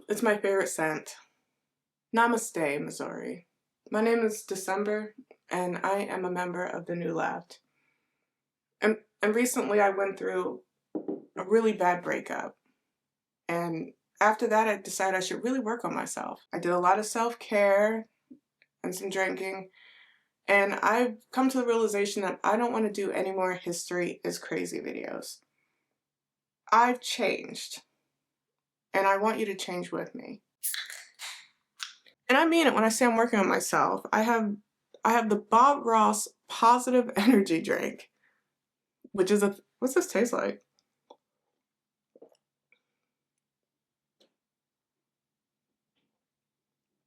It's my favorite scent. Namaste, Missouri. My name is December, and I am a member of the New Left. And recently I went through a really bad breakup. And after that, I decided I should really work on myself. I did a lot of self-care and some drinking. And I've come to the realization that I don't want to do any more history is crazy videos. I've changed. And I want you to change with me. And I mean it when I say I'm working on myself. I have the Bob Ross positive energy drink, which is what's this taste like?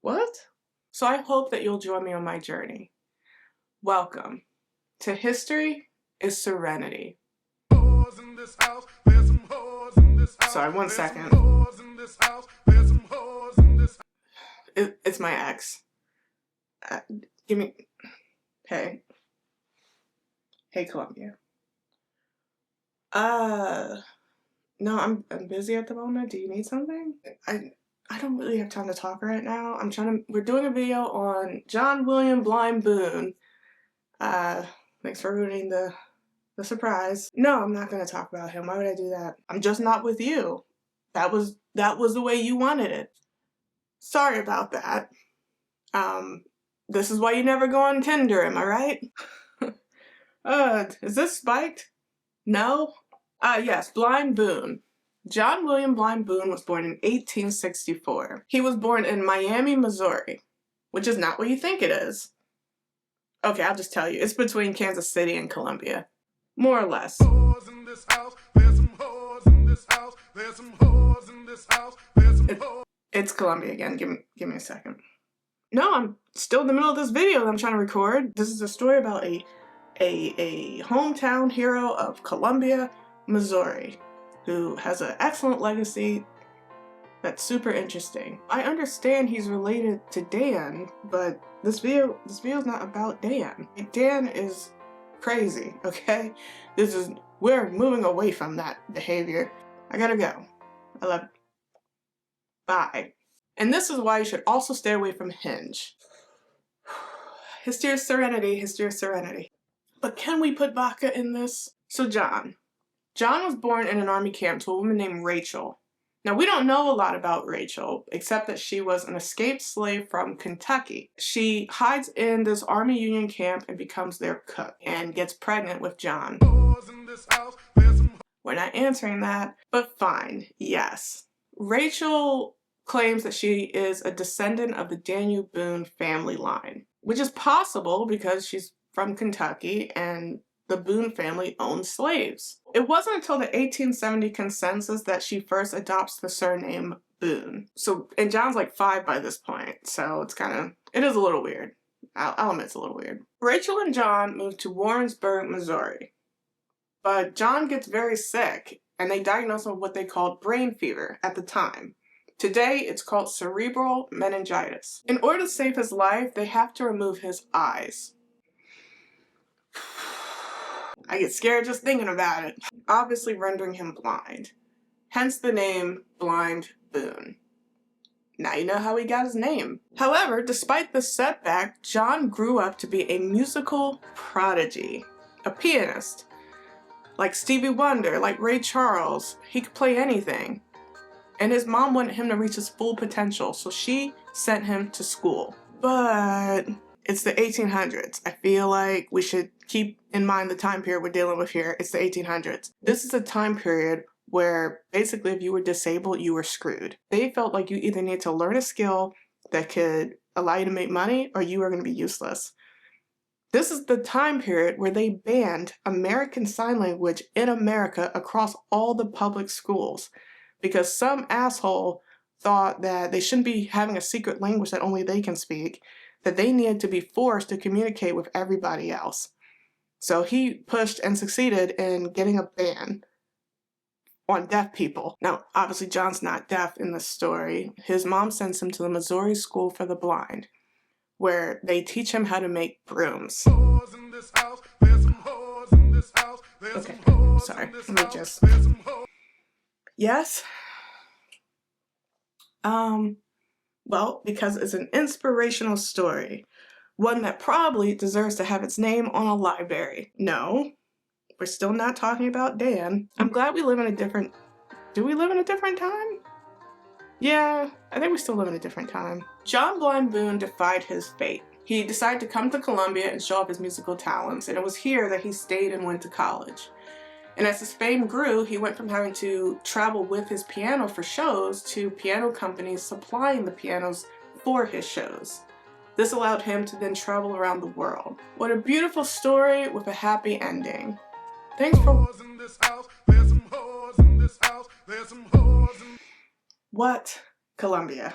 What? So I hope that you'll join me on my journey. Welcome to History is Serenity. Sorry, 1 second. It's my ex. Give me... Hey, Columbia. No, I'm busy at the moment. Do you need something? I don't really have time to talk right now. We're doing a video on John William Blind Boone. Thanks for ruining the surprise. No, I'm not gonna talk about him. Why would I do that? I'm just not with you. That was the way you wanted it. Sorry about that. This is why you never go on Tinder, am I right? Is this spiked? No? Yes, Blind Boone. John William Blind Boone was born in 1864. He was born in Miami, Missouri, which is not what you think it is. Okay, I'll just tell you. It's between Kansas City and Columbia. More or less. It's Columbia again. Give me a second. No, I'm still in the middle of this video that I'm trying to record. This is a story about a hometown hero of Columbia, Missouri, who has an excellent legacy that's super interesting. I understand he's related to Dan, but this video is not about Dan. Dan is crazy, okay? We're moving away from that behavior. I gotta go. I love you. Bye. And this is why you should also stay away from Hinge. History of Serenity, History of Serenity. But can we put vodka in this? So John was born in an army camp to a woman named Rachel. Now, we don't know a lot about Rachel, except that she was an escaped slave from Kentucky. She hides in this Army Union camp and becomes their cook and gets pregnant with John. We're not answering that, but fine, yes. Rachel claims that she is a descendant of the Daniel Boone family line, which is possible because she's from Kentucky and the Boone family owned slaves. It wasn't until the 1870 consensus that she first adopts the surname Boone. And John's like 5 by this point, so it is a little weird. I'll admit it's a little weird. Rachel and John moved to Warrensburg, Missouri. But John gets very sick, and they diagnose him with what they called brain fever at the time. Today, it's called cerebral meningitis. In order to save his life, they have to remove his eyes. I get scared just thinking about it. Obviously rendering him blind. Hence the name Blind Boone. Now you know how he got his name. However, despite this setback, John grew up to be a musical prodigy. A pianist. Like Stevie Wonder, like Ray Charles. He could play anything. And his mom wanted him to reach his full potential, so she sent him to school. But it's the 1800s. I feel like we should keep in mind the time period we're dealing with here. It's the 1800s. This is a time period where basically if you were disabled, you were screwed. They felt like you either need to learn a skill that could allow you to make money or you are going to be useless. This is the time period where they banned American Sign Language in America across all the public schools because some asshole thought that they shouldn't be having a secret language that only they can speak, that they needed to be forced to communicate with everybody else. So he pushed and succeeded in getting a ban on deaf people. Now, obviously John's not deaf in this story. His mom sends him to the Missouri School for the Blind, where they teach him how to make brooms. Okay, sorry, let me just... Yes? Well, because it's an inspirational story. One that probably deserves to have its name on a library. No, we're still not talking about Dan. I'm glad we live in a different... Do we live in a different time? Yeah, I think we still live in a different time. John Blind Boone defied his fate. He decided to come to Columbia and show off his musical talents, and it was here that he stayed and went to college. And as his fame grew, he went from having to travel with his piano for shows to piano companies supplying the pianos for his shows. This allowed him to then travel around the world. What a beautiful story with a happy ending. Thanks for... What? Columbia.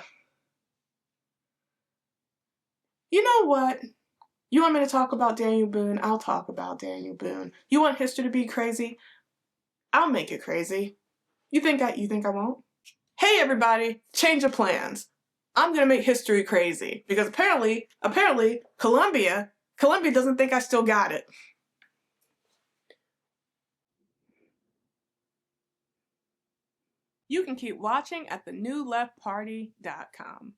You know what? You want me to talk about Daniel Boone? I'll talk about Daniel Boone. You want history to be crazy? I'll make it crazy. You think I won't? Hey everybody, change of plans. I'm gonna make history crazy because apparently, Columbia doesn't think I still got it. You can keep watching at thenewleftparty.com.